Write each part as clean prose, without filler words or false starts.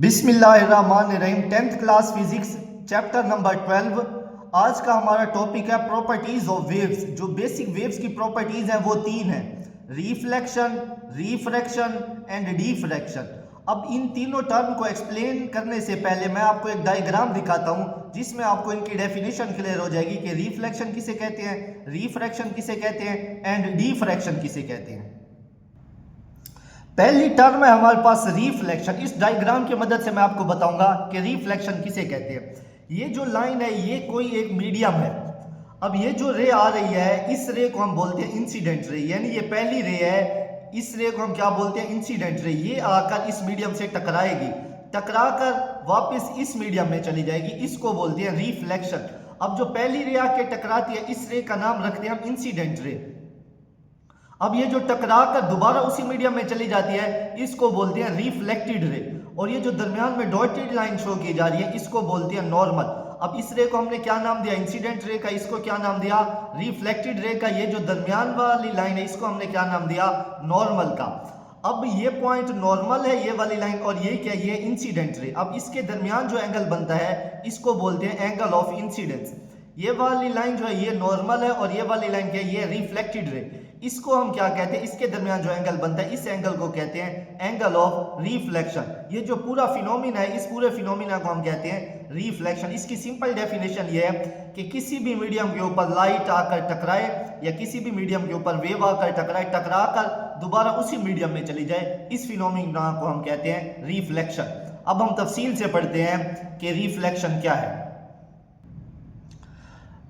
बिस्मिल्लाहिर्रहमानिर्रहीम 10th class physics chapter number 12। आज का हमारा टॉपिक है प्रॉपर्टीज ऑफ वेव्स। जो बेसिक वेव्स की प्रॉपर्टीज हैं वो तीन है, रिफ्लेक्शन, रिफ्रैक्शन एंड डिफ्रैक्शन। अब इन तीनों टर्म को एक्सप्लेन करने से पहले मैं आपको एक डायग्राम दिखाता हूं जिसमें आपको इनकी डेफिनेशन क्लियर हो जाएगी कि रिफ्लेक्शन किसे कहते हैं, रिफ्रैक्शन किसे कहते हैं एंड डिफ्रैक्शन किसे कहते हैं। पहली टर्म है हमारे पास रिफ्लेक्शन। इस डायग्राम की मदद से मैं आपको बताऊंगा कि रिफ्लेक्शन किसे कहते हैं। ये जो लाइन है ये कोई एक मीडियम है। अब ये जो रे आ रही है इस रे को हम बोलते हैं इंसिडेंट रे, यानी ये पहली रे है, इस रे को हम क्या बोलते हैं, इंसिडेंट रे। ये आकर इस मीडियम से टकराएगी, टकराकर वापस इस मीडियम में चली जाएगी, इसको बोलते हैं रिफ्लेक्शन। अब जो पहली रे आके टकराती है इस रे का नाम रखते हैं हम इंसिडेंट रे। अब ये जो टकरा कर दोबारा उसी मीडियम में चली जाती है इसको बोलते हैं रिफ्लेक्टेड रे। और ये जो दरमियान में डॉटेड लाइन शो की जा रही है इसको बोलते हैं नॉर्मल। अब इस रे को हमने क्या नाम दिया, इंसिडेंट रे का। इसको क्या नाम दिया, रिफ्लेक्टेड रे का। ये जो दरमियान वाली लाइन है इसको हमने क्या नाम दिया, नॉर्मल का। अब ये पॉइंट नॉर्मल है ये वाली लाइन, और ये क्या, ये इंसिडेंट रे। अब इसके दरमियान जो एंगल बनता है इसको बोलते हैं एंगल ऑफ इंसिडेंस। ये वाली लाइन जो है ये नॉर्मल है और ये वाली लाइन क्या है, ये रिफ्लेक्टेड रे। इसको हम क्या कहते हैं, इसके दरमियान जो एंगल बनता है इस एंगल को कहते हैं एंगल ऑफ रिफ्लेक्शन। ये जो पूरा फिनोमिना है इस पूरे फिनोमिना को हम कहते हैं रिफ्लेक्शन। इसकी सिंपल डेफिनेशन ये है कि किसी भी मीडियम के ऊपर लाइट आकर टकराए या किसी भी मीडियम के ऊपर वेव आकर टकराए, टकरा कर दोबारा उसी मीडियम में चली जाए, इस फिनोमिना को हम कहते हैं रिफ्लेक्शन। अब हम तफसील से पढ़ते हैं कि रिफ्लेक्शन क्या है।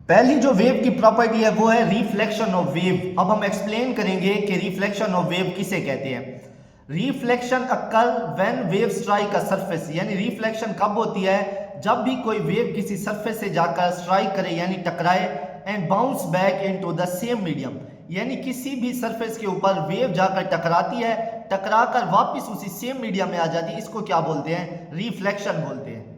पहली जो वेव की प्रॉपर्टी है वो है रिफ्लेक्शन ऑफ वेव। अब हम एक्सप्लेन करेंगे कि रिफ्लेक्शन ऑफ वेव किसे कहते हैं। Reflection occur when wave strike a surface, यानी रिफ्लेक्शन कब होती है, जब भी कोई वेव किसी सरफेस से जाकर स्ट्राइक करे यानी टकराए, and bounce back into the same medium, यानी किसी भी सरफेस के ऊपर वेव जाकर टकराती है, टकराकर वापस उसी सेम मीडियम में आ जाती है, इसको क्या बोलते हैं, रिफ्लेक्शन बोलते हैं।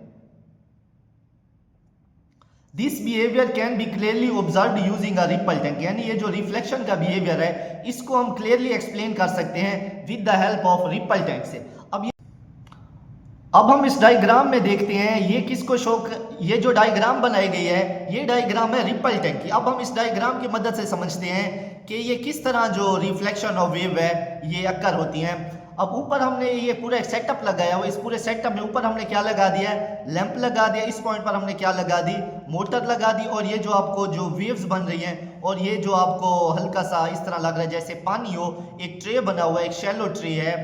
This behaviour can be clearly observed using a ripple tank, यानी ये जो रिफ्लेक्शन का बिहेवियर है इसको हम क्लियरली एक्सप्लेन कर सकते हैं with the help of ripple tank से। अब हम इस डायग्राम में देखते हैं ये किसको शो, ये जो डायग्राम बनाई गई है ये डायग्राम है रिपल टैंक की। अब हम इस डायग्राम की मदद से समझते हैं कि ये किस तरह जो रिफ्लेक्शन ऑफ वेव है ये अक्कर होती हैं। अब ऊपर हमने ये पूरा एक सेटअप लगाया हुआ, इस पूरे सेटअप में ऊपर हमने क्या लगा दिया है, लैंप लगा दिया। इस पॉइंट पर हमने क्या लगा दी, मोटर लगा दी। और ये जो आपको जो वेव्स बन रही हैं और ये जो आपको हल्का सा इस तरह लग रहा है जैसे पानी हो, एक ट्रे बना हुआ है, एक शैलो ट्रे है।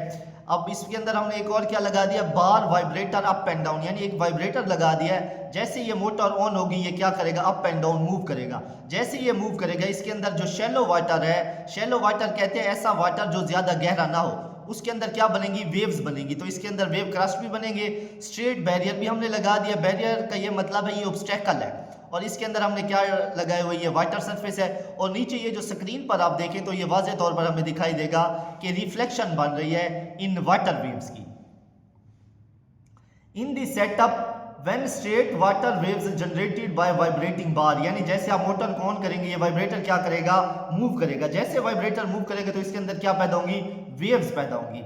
अब इसके अंदर हमने एक और क्या लगा दिया, बार वाइब्रेटर अप एंड डाउन, यानी एक वाइब्रेटर लगा दिया है। जैसे ये मोटर ऑन होगी ये क्या करेगा, अप एंड डाउन मूव करेगा। जैसे ये मूव करेगा इसके अंदर जो शैलो वाटर है, शैलो वाटर कहते हैं ऐसा वाटर जो ज्यादा गहरा ना हो, उसके अंदर क्या बनेंगी, वेव्स बनेंगी। तो इसके अंदर वेव क्रस्ट भी बनेंगे। स्ट्रेट बैरियर भी हमने लगा दिया। बैरियर का ये मतलब है ये ऑब्स्टेकल है। और इसके अंदर हमने क्या लगाए हुए, ये वाटर सरफेस है। और नीचे ये जो स्क्रीन पर आप देखें तो ये वाज़ेह तौर पर हमें दिखाई देगा कि रिफ्लेक्शन बन रही है इन वाटर वेव्स की। In the setup when straight water waves generated by vibrating bar, यानी जैसे आप मोटर को ऑन करेंगे ये वाइब्रेटर क्या करेगा, मूव करेगा। जैसे वाइब्रेटर मूव करेगा तो इसके अंदर क्या पैदा होंगी, वेव्स पैदा होंगी।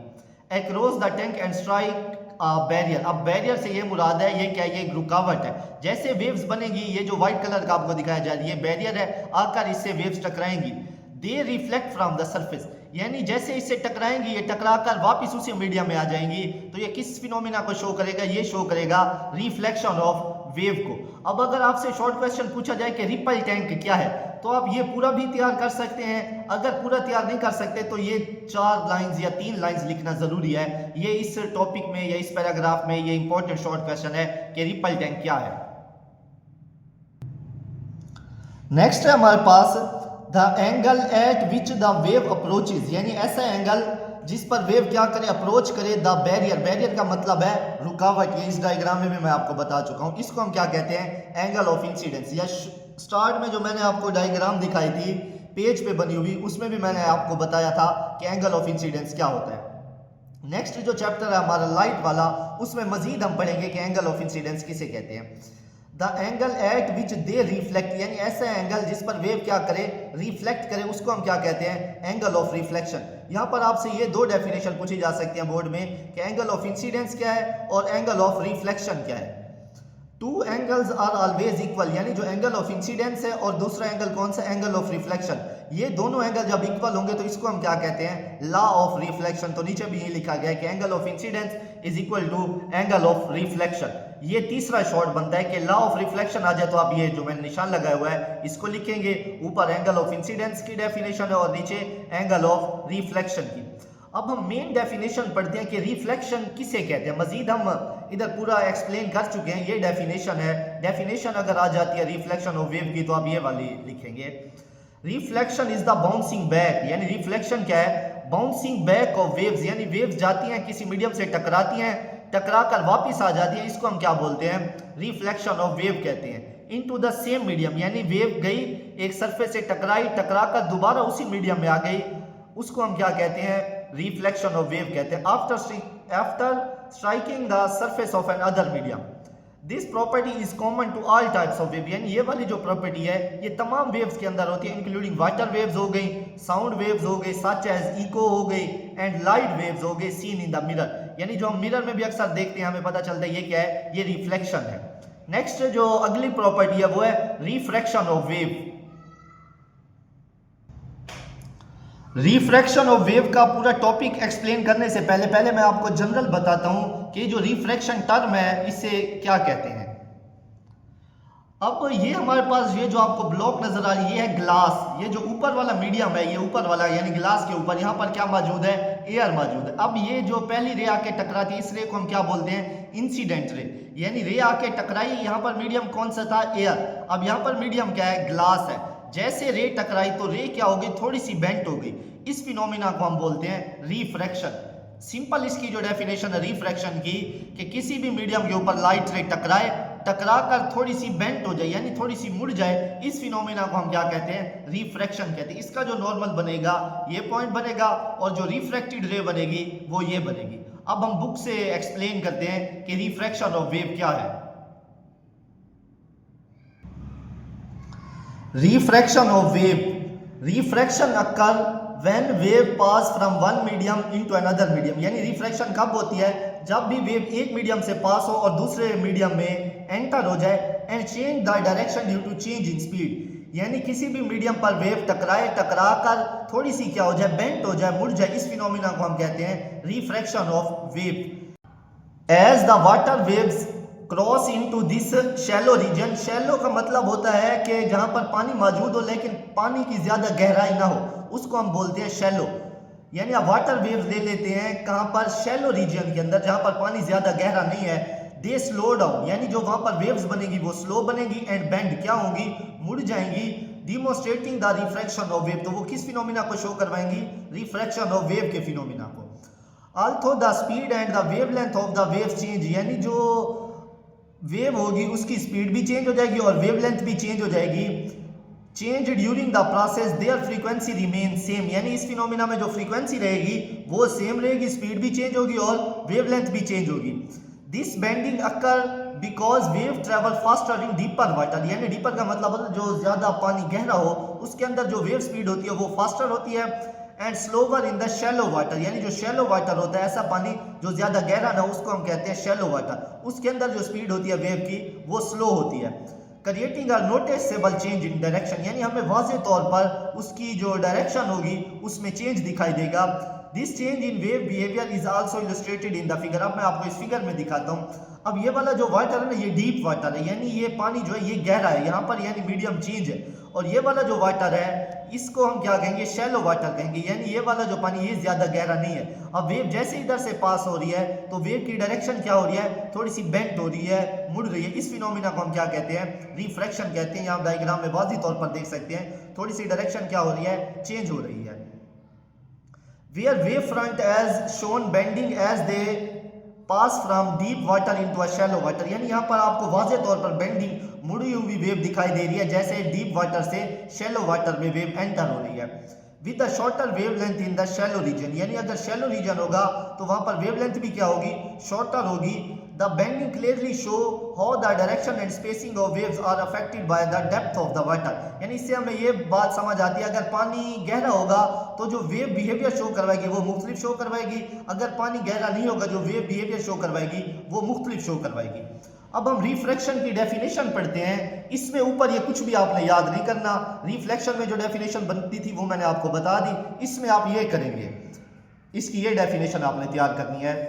Across the tank and strike barrier. अब बैरियर से ये मुराद है ये क्या, ये रुकावट है। जैसे वेव्स बनेगी, ये जो व्हाइट कलर का आपको दिखाया जा रही है बैरियर है, आकर इससे वेव्स टकराएंगी। They reflect from the surface, यानी जैसे इससे टकराएंगी ये टकराकर वापस उसी मीडियम में आ जाएंगी। तो ये किस फिनोमिना को शो करेगा, ये शो करेगा रिफ्लेक्शन ऑफ वेव को। अब अगर आपसे शॉर्ट क्वेश्चन पूछा जाए कि रिपल टैंक क्या है, तो आप ये पूरा भी तैयार कर सकते हैं। अगर पूरा तैयार नहीं कर सकते तो ये 4 लाइंस या 3 लाइंस लिखना जरूरी है। ये इस टॉपिक में या इस पैराग्राफ में ये इंपॉर्टेंट शॉर्ट क्वेश्चन है कि रिपल टैंक क्या है। नेक्स्ट है हमारे पास the angle at which the wave approaches, यानी ऐसा एंगल जिस पर वेव क्या करे, अप्रोच करे द बैरियर। बैरियर का मतलब है रुकावट। ये इस डायग्राम में भी मैं आपको बता चुका हूं। इसको हम क्या कहते हैं, एंगल ऑफ इंसिडेंस। या स्टार्ट में जो मैंने आपको डायग्राम दिखाई थी पेज पे बनी हुई, उसमें भी मैंने आपको बताया था कि एंगल ऑफ इंसिडेंस क्या होता है। नेक्स्ट जो चैप्टर है हमारा लाइट वाला, उसमें मजीद हम पढ़ेंगे कि एंगल ऑफ इंसिडेंस किसे कहते हैं। The angle at which they reflect, यानी ऐसा एंगल जिस पर वेव क्या करे, रिफ्लेक्ट करे, उसको हम क्या कहते हैं, एंगल ऑफ रिफ्लेक्शन। यहाँ पर आपसे ये दो डेफिनेशन पूछी जा सकती हैं बोर्ड में कि एंगल ऑफ इंसिडेंस क्या है और एंगल ऑफ रिफ्लेक्शन क्या है। Two angles are always equal, यानी जो एंगल ऑफ इंसिडेंस है और दूसरा एंगल कौन सा, एंगल ऑफ रिफ्लेक्शन, ये दोनों एंगल जब इक्वल होंगे तो इसको हम क्या कहते हैं, लॉ ऑफ रिफ्लेक्शन। तो नीचे भी ये लिखा गया है कि angle of incidence is equal to angle of reflection. ये तीसरा शॉर्ट बनता है कि लॉ ऑफ रिफ्लेक्शन आ जाए तो आप ये जो मैंने निशान लगाया हुआ है इसको लिखेंगे, ऊपर एंगल ऑफ इंसिडेंस की डेफिनेशन है और नीचे एंगल ऑफ रिफ्लेक्शन की। अब हम मेन डेफिनेशन पढ़ते हैं कि रिफ्लेक्शन किसे कहते हैं। मजीद हम इधर पूरा एक्सप्लेन कर चुके हैं, ये डेफिनेशन है। डेफिनेशन अगर आ जाती है रिफ्लेक्शन ऑफ वेव की तो आप ये वाली लिखेंगे, reflection is the bouncing back, यानी रिफ्लेक्शन क्या है, बाउंसिंग बैक ऑफ वेव्स, यानी वेव्स जाती हैं किसी मीडियम से टकराती हैं, टकरा कर वापिस आ जाती है, इसको हम क्या बोलते हैं, रिफ्लेक्शन ऑफ वेव कहते हैं। इनटू द सेम मीडियम, यानी वेव गई एक सरफेस से टकराई, टकरा कर दोबारा उसी मीडियम में आ गई, उसको हम क्या कहते हैं, रिफ्लेक्शन ऑफ वेव कहते हैं। After striking the surface of another medium, this property is common to all types of wave, यानी ये वाली जो प्रॉपर्टी है ये तमाम वेव्स के अंदर होती है, इंक्लूडिंग वाटर वेव्स हो गई, साउंड वेव्स हो गई, सच एज इको हो गई, एंड लाइट वेव्स हो गई सीन इन द मिरर, यानी जो हम मिरर में भी अक्सर देखते हैं हमें पता चलता है ये क्या है, ये रिफ्लेक्शन है। नेक्स्ट जो अगली प्रॉपर्टी है वो है refraction of wave. Refraction of wave का पूरा टॉपिक एक्सप्लेन करने से पहले मैं आपको जनरल बताता हूं कि जो रिफ्रैक्शन टर्म है इसे क्या कहते हैं। अब ये हमारे पास ये जो आपको ब्लॉक नजर आ रही है, ये है ग्लास, ये जो ऊपर वाला मीडियम है, ये ऊपर वाला यानी ग्लास के ऊपर यहाँ पर क्या मौजूद है, एयर मौजूद है। अब ये जो पहली रे आके टकराती है इस रे को हम क्या बोलते हैं, इंसिडेंट रे, यानी रे आके टकराई, यहाँ पर मीडियम कौन सा था, एयर। अब यहाँ पर मीडियम क्या है, ग्लास है। जैसे रे टकराई तो रे क्या होगी, थोड़ी सी बेंट हो गई, इस फिनोमिना को हम बोलते हैं रिफ्रैक्शन। सिंपल इसकी जो डेफिनेशन है रिफ्रैक्शन की कि किसी भी मीडियम के ऊपर लाइट रे टकराए, टकरा कर थोड़ी सी बेंट हो जाए यानी थोड़ी सी मुड़ जाए, इस फिनोमिना को हम क्या कहते हैं, रिफ्रैक्शन कहते हैं। इसका जो नॉर्मल बनेगा ये पॉइंट बनेगा और जो रिफ्रैक्टेड रे बनेगी वो ये बनेगी। अब हम बुक से एक्सप्लेन करते हैं कि रिफ्रैक्शन ऑफ वेव क्या है। Refraction of wave. Refraction occur when wave pass from one medium into another medium. यानी रिफ्रैक्शन कब होती है, जब भी वेव एक मीडियम से पास हो और दूसरे मीडियम में एंटर हो जाए, and change the direction due to change in speed, यानी किसी भी मीडियम पर वेव टकराए, टकरा कर थोड़ी सी क्या हो जाए, बेंट हो जाए, मुड़ जाए, इस फिनोमिना को हम कहते हैं refraction of wave. As the water waves cross into this shallow region, shallow का मतलब होता है कि जहां पर पानी मौजूद हो लेकिन पानी की ज्यादा गहराई ना हो, उसको हम बोलते हैं शैलो। यानी आप वाटर वेव्स ले लेते हैं कहां पर, शैलो रीजन के अंदर, जहां पर पानी ज्यादा गहरा नहीं है, दे स्लो डाउन, यानी जो वहां पर वेव्स बनेगी वो स्लो बनेगी, एंड बेंड क्या होंगी, मुड़ जाएंगी, डिमोन्स्ट्रेटिंग द रिफ्रैक्शन ऑफ वेव। तो वो किस फिनोमिना को शो करवाएंगी, रिफ्रैक्शन ऑफ वेव के फिनोमिना को। Also the speed and the wavelength of the wave change, यानी जो वेव होगी उसकी स्पीड भी चेंज हो जाएगी और वेवलेंथ भी चेंज हो जाएगी। Change during the process there frequency remain same, यानी इस फिनोमिना में जो फ्रीक्वेंसी रहेगी वो सेम रहेगी, स्पीड भी चेंज होगी और वेवलेंथ भी चेंज होगी। This bending occur because wave travel faster in deeper water, यानी डीपर का मतलब होता है जो ज्यादा पानी गहरा हो उसके अंदर जो वेव स्पीड होती है वो फास्टर होती है, and slower in the shallow water, यानी जो शैलो वाटर होता है, ऐसा पानी जो ज्यादा गहरा ना उसको हम कहते हैं शैलो वाटर, उसके अंदर जो स्पीड होती है वेव की वो स्लो होती है। Creating a noticeable change in direction, यानी हमें वाज़ेह तौर पर उसकी जो डायरेक्शन होगी उसमें चेंज दिखाई देगा। This change in wave behaviour is also illustrated in the figure. अब मैं आपको इस फिगर में दिखाता हूँ। अब ये वाला जो वाटर है ना ये डीप वाटर है, यानी ये पानी जो है ये गहरा है, यहाँ पर यानी मीडियम चेंज है, और ये वाला जो वाटर है इसको हम क्या कहेंगे, शैलो वाटर कहेंगे, यानी ये वाला जो पानी ये ज्यादा गहरा नहीं है। अब वेव जैसे इधर से पास हो रही है तो वेव की डायरेक्शन क्या हो रही है, थोड़ी सी बेंट हो रही है, मुड़ रही है, इस फिनोमिना को हम क्या कहते हैं, रिफ्रैक्शन कहते हैं। यहाँ डायग्राम में वाज़ेह तौर पर देख सकते हैं थोड़ी सी डायरेक्शन क्या हो रही है, चेंज हो रही है। Where wave front as shown bending as they pass from deep water into a shallow water, यानी यहाँ पर आपको वाज़ेह तौर पर बेंडिंग मुड़ी हुई वेव दिखाई दे रही है, जैसे डीप वाटर से शैलो वाटर में वेव एंटर हो रही है। With the shorter wavelength in the shallow region, यानी अगर शैलो रीजन होगा तो वहां पर वेवलेंथ भी क्या होगी, शॉर्टर होगी, the bending clearly show how the direction and spacing of waves are affected by the depth of the water. यानी इससे हमें ये बात समझ आती है अगर पानी गहरा होगा तो जो वेव बिहेवियर शो करवाएगी वो मुख्तलिफ शो करवाएगी, अगर पानी गहरा नहीं होगा जो वेव बिहेवियर शो करवाएगी वो मुख्तलिफ शो करवाएगी। अब हम रिफ्रैक्शन की डेफिनेशन पढ़ते हैं। इसमें ऊपर ये कुछ भी आपने याद नहीं करना, रिफ्लेक्शन में जो डेफिनेशन बनती थी वो मैंने आपको बता दी। इसमें आप ये करेंगे, इसकी ये डेफिनेशन आपने तैयार करनी है।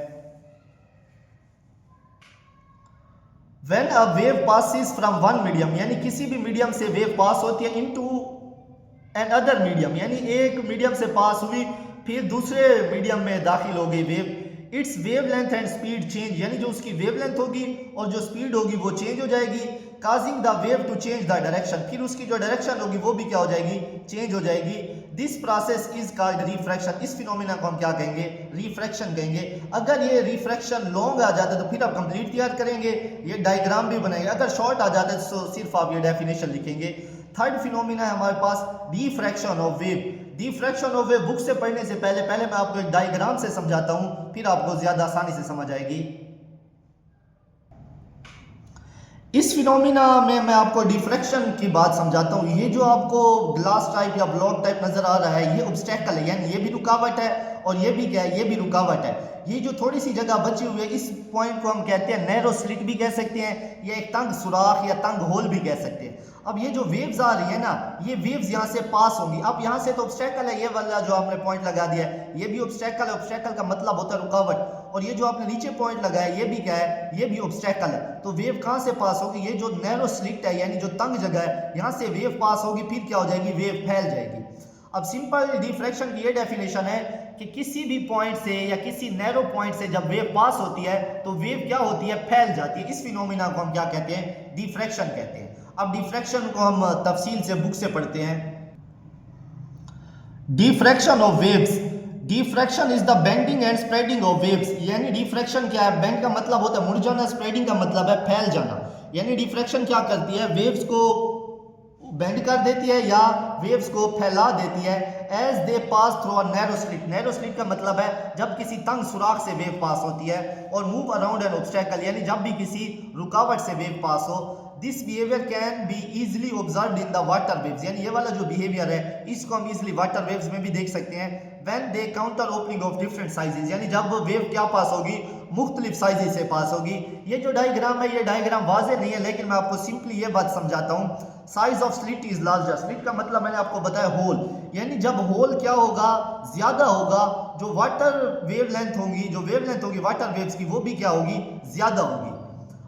When a wave passes from one medium, यानी किसी भी मीडियम से वेव पास होती है into another medium, यानी एक मीडियम से पास हुई फिर दूसरे मीडियम में दाखिल हो गई wave, it's wave length and speed change, यानी जो उसकी वेव लेंथ होगी और जो स्पीड होगी वो चेंज हो जाएगी, causing the wave to change the direction, फिर उसकी जो डायरेक्शन होगी वो भी क्या हो जाएगी, चेंज हो जाएगी। This process is called refraction, इस फिनोमेना को हम क्या कहेंगे, रिफ्रैक्शन कहेंगे। अगर ये रिफ्रैक्शन लॉन्ग आ जाता है तो फिर आप कंप्लीट तैयार करेंगे, ये डायग्राम भी बनाएंगे, अगर शॉर्ट आ जाता है तो सिर्फ आप ये डेफिनेशन लिखेंगे। थर्ड फिनोमेना है हमारे पास diffraction of wave. Diffraction of wave book से पढ़ने से पहले मैं आपको एक डायग्राम से समझाता हूं, फिर आपको ज्यादा आसानी से समझ आएगी। इस फिनोमिना में मैं आपको डिफ्रैक्शन की बात समझाता हूँ। ये जो आपको ग्लास टाइप या ब्लॉक टाइप नजर आ रहा है ये ऑब्स्टेकल है, यानी ये भी रुकावट है और ये भी क्या है, ये भी रुकावट है। ये जो थोड़ी सी जगह बची हुई है इस पॉइंट को हम कहते हैं नैरो स्लिट भी कह सकते हैं, या एक तंग सुराख या तंग होल भी कह सकते हैं। अब ये जो वेव्स आ रही है ना, ये वेव्स यहाँ से पास होंगी। अब यहाँ से तो ऑब्स्टेकल है, ये वाला जो आपने पॉइंट लगा दिया है ये भी ऑब्स्टेकल है, ऑब्स्टेकल का मतलब होता है रुकावट, और ये जो आपने नीचे पॉइंट लगाया ये भी क्या है, ये भी ऑब्स्टेकल है। तो वेव कहाँ से पास होगी, ये जो नैरो स्लिट है यानी जो तंग जगह है यहाँ से वेव पास होगी, फिर क्या हो जाएगी, वेव फैल जाएगी। अब सिंपल डिफ्रैक्शन की ये डेफिनेशन है कि किसी भी पॉइंट से या किसी नैरो पॉइंट से जब वेव पास होती है तो वेव क्या होती है, फैल जाती है। इस फिनोमिना को हम क्या कहते हैं, डिफ्रैक्शन कहते हैं। अब डिफ्रैक्शन को हम तफसील से बुक से पढ़ते हैं। Diffraction of waves, diffraction is the bending and spreading of waves. यानी डिफ्रैक्शन क्या है, बेंड का मतलब होता है मुड़ जाना, स्प्रेडिंग का मतलब है फैल जाना। यानी डिफ्रैक्शन क्या करती है, वेव्स को बेंड कर देती है या वेव्स को फैला देती है as they pass through a narrow slit. Narrow slit का मतलब है जब किसी तंग सुराख से वेव पास होती है, और मूव अराउंड एन ऑब्स्टेकल, यानी जब भी किसी रुकावट से वेव पास हो। This behaviour can be easily observed in the water waves, यानी ये वाला जो बिहेवियर है इसको हम इजिली वाटर वेव्स में भी देख सकते हैं। When they counter opening of different sizes, यानी जब वेव क्या पास होगी, मुख्तलिफ साइजेस से पास होगी। ये जो डायग्राम है ये डायग्राम वाज़ेह नहीं है, लेकिन मैं आपको सिंपली ये बात समझाता हूँ। Size of slit is larger, slit का मतलब मैंने आपको बताया होल, यानी जब होल क्या होगा, ज्यादा होगा, जो वाटर वेव लेंथ होगी, जो वेव लेंथ होगी वाटर वेव्स की वो भी क्या होगी, ज्यादा होगी।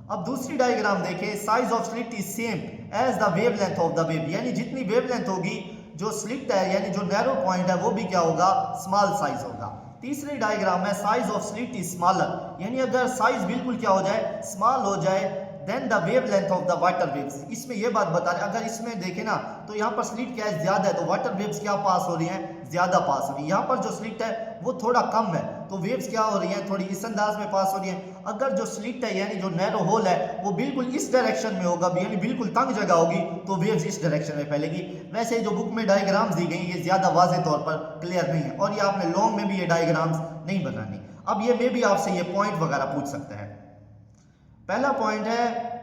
अब दूसरी डायग्राम देखें, size of slit is same as the wave wavelength the the, wave जितनी वेव लेंथ होगी जो स्लिट है यानी जो नैरो पॉइंट है वो भी क्या होगा, स्मॉल साइज होगा। तीसरी डायग्राम में size of slit is smaller, यानी अगर साइज बिल्कुल क्या हो जाए, स्मॉल हो जाए, then the wave wavelength the water वेव्स। इसमें यह बात बता रहे, अगर इसमें देखें ना तो यहाँ पर स्लिट क्या है, ज्यादा है, तो वाटर वेव्स क्या पास हो रही हैं, ज्यादा पास हो रही है। यहाँ पर जो स्लिट है वो थोड़ा कम है, तो वेव्स क्या हो रही हैं, थोड़ी इस अंदाज में पास हो रही हैं। अगर जो स्लिट है यानी जो नैरो होल है वो बिल्कुल इस डायरेक्शन में होगा, यानी बिल्कुल तंग जगह होगी, तो वेव्स इस डायरेक्शन में फैलेगी। वैसे जो बुक में डायग्राम्स दी गई ये ज्यादा वाज़ेह तौर पर क्लियर नहीं है, और ये आपने लॉन्ग में भी ये डायग्राम्स नहीं बनानी। अब ये में भी आपसे ये पॉइंट वगैरह पूछ सकता है। पहला पॉइंट है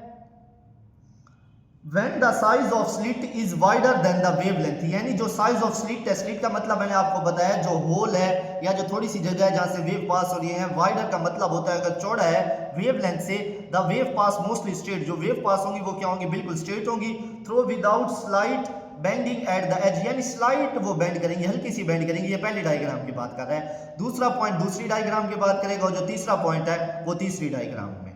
When the size of slit is wider than the wavelength, यानी जो साइज ऑफ स्लिट है, स्लिट का मतलब मैंने आपको बताया जो होल है या जो थोड़ी सी जगह है जहां से वेव पास हो रही है। वाइडर का मतलब होता है अगर चौड़ा है वेवलेंथ से, the wave pass mostly straight, जो वेव पास होंगी वो क्या होंगी, बिल्कुल स्ट्रेट होंगी, through without slight bending at the edge, यानी स्लाइट वो बेंड करेंगे, हल्की सी बेंड करेंगे। ये पहले डायग्राम की बात कर रहा है। दूसरा पॉइंट दूसरी डायग्राम की बात करेगा, और जो तीसरा पॉइंट है वो तीसरी डायग्राम में।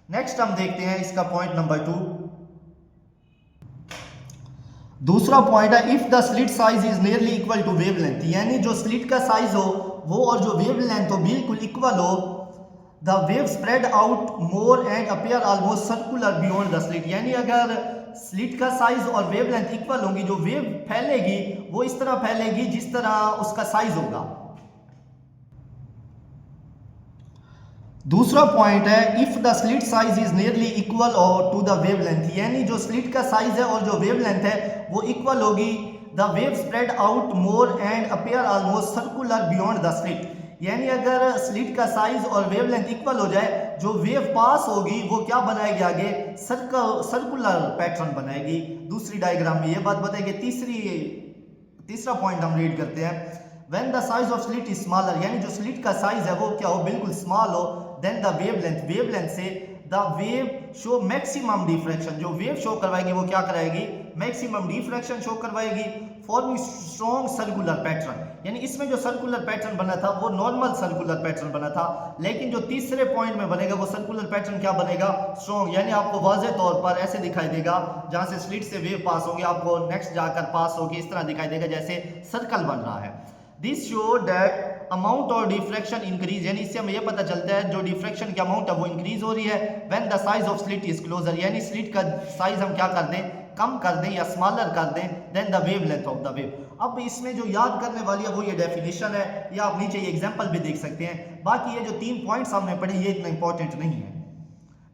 नेक्स्ट हम देखते हैं इसका पॉइंट नंबर 2। दूसरा पॉइंट है if the slit size is nearly equal to wavelength, यानी जो स्लिट का साइज हो वो और जो वेवलेंथ हो बिल्कुल इक्वल हो, the wave spread out more and appear almost circular beyond the slit, यानी अगर स्लिट का साइज और वेवलेंथ इक्वल होंगी, जो वेव फैलेगी वो इस तरह फैलेगी जिस तरह उसका साइज होगा। दूसरा पॉइंट है if the slit size is nearly equal और टू द वेवलेंथ, यानी जो स्लिट का साइज है और जो वेवलेंथ है वो इक्वल होगी, the wave spread out more and appear almost circular beyond the slit, यानी अगर स्लिट का साइज और वेवलेंथ इक्वल हो जाए जो वेव पास होगी वो क्या बनाएगी, आगे सर्कुलर पैटर्न बनाएगी। दूसरी डायग्राम में ये बात बताएगी। तीसरा पॉइंट हम रीड करते हैं, when the size of slit is smaller, यानी जो स्लिट का साइज है वो क्या हो, बिल्कुल स्मॉल हो, देन द वेवलेंथ से the wave show maximum diffraction, जो वेव शो करवाएगी वो क्या कराएगी, मैक्सिमम डिफ्रैक्शन शो करवाएगी, फॉर्मिंग स्ट्रॉन्ग सर्कुलर पैटर्न। यानी इसमें जो सर्कुलर पैटर्न बना था वो नॉर्मल सर्कुलर पैटर्न बना था, लेकिन जो तीसरे पॉइंट में बनेगा वो सर्कुलर पैटर्न क्या बनेगा, स्ट्रॉन्ग। यानी आपको वाज़ेह तौर पर ऐसे दिखाई देगा, जहां से स्लिट से वेव पास होगी आपको नेक्स्ट जाकर पास होगी, इस तरह दिखाई देगा जैसे सर्कल बन रहा है। दिस शो दैट अमाउंट और डिफ्रैक्शन इंक्रीज, यानी इससे हमें यह पता चलता है जो डिफ्रैक्शन की अमाउंट है वो इंक्रीज हो रही है when the size of slit is closer, यानी स्लिट का साइज हम क्या कर दें, कम कर दें या स्मॉलर कर दें then the wavelength of the wave. अब इसमें जो याद करने वाली है वो ये डेफिनेशन है, या आप नीचे ये एग्जांपल भी देख सकते हैं। बाकी ये जो 3 पॉइंट्स हमने पढ़े ये इतना इंपॉर्टेंट नहीं है,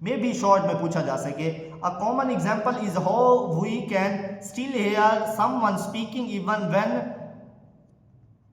मे बी शॉर्ट में पूछा जा सके। A common example is how we can still hear someone speaking even when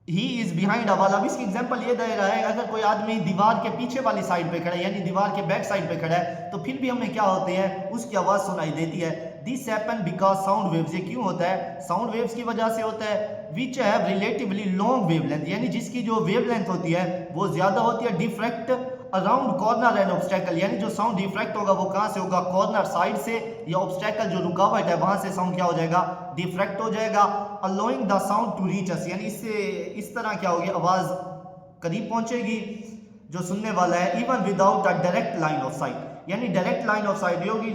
he is behind a wall. अब इसकी एग्जांपल ये दे रहा है, अगर कोई आदमी दीवार के पीछे वाली साइड पे खड़ा है, यानी दीवार के बैक साइड पे खड़ा है, तो फिर भी हमें क्या होते हैं, उसकी आवाज सुनाई देती है। This happen because sound waves, ये क्यों होता है, साउंड वेव्स की वजह से होता है, which have relatively long wavelength, यानी जिसकी जो वेवलेंथ होती है वो ज्यादा होती है, diffract around corner and obstacle, यानी जो साउंड डिफ्रैक्ट होगा वो कहां से होगा, कॉर्नर साइड से, या ऑब्स्टेकल जो रुकावट है वहां से साउंड क्या हो जाएगा, डिफ्रैक्ट हो जाएगा। Allowing the sound to reach us, यानी इससे इस तरह क्या होगी, आवाज करीब पहुंचेगी जो सुनने वाला है, even without a direct line of site, यानी डायरेक्ट लाइन ऑफ साइट होगी,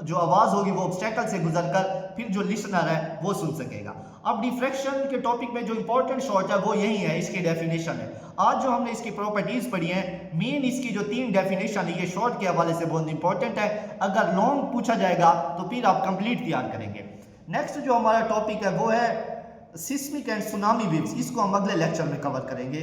जो आवाज होगी वो ऑब्स्टेकल से गुजरकर फिर जो लिसनर है वो सुन सकेगा। अब डिफ्रैक्शन के टॉपिक में जो इंपॉर्टेंट शॉर्ट है वो यही है, इसकी डेफिनेशन है। आज जो हमने इसकी प्रॉपर्टीज पढ़ी हैं, मेन इसकी जो 3 डेफिनेशन है ये शॉर्ट के हवाले से बहुत इंपॉर्टेंट है, अगर लॉन्ग पूछा जाएगा तो फिर आप कंप्लीट तैयार करेंगे। नेक्स्ट जो हमारा टॉपिक है वो है सिस्मिक एंड सुनामी वेव्स, इसको हम अगले लेक्चर में कवर करेंगे।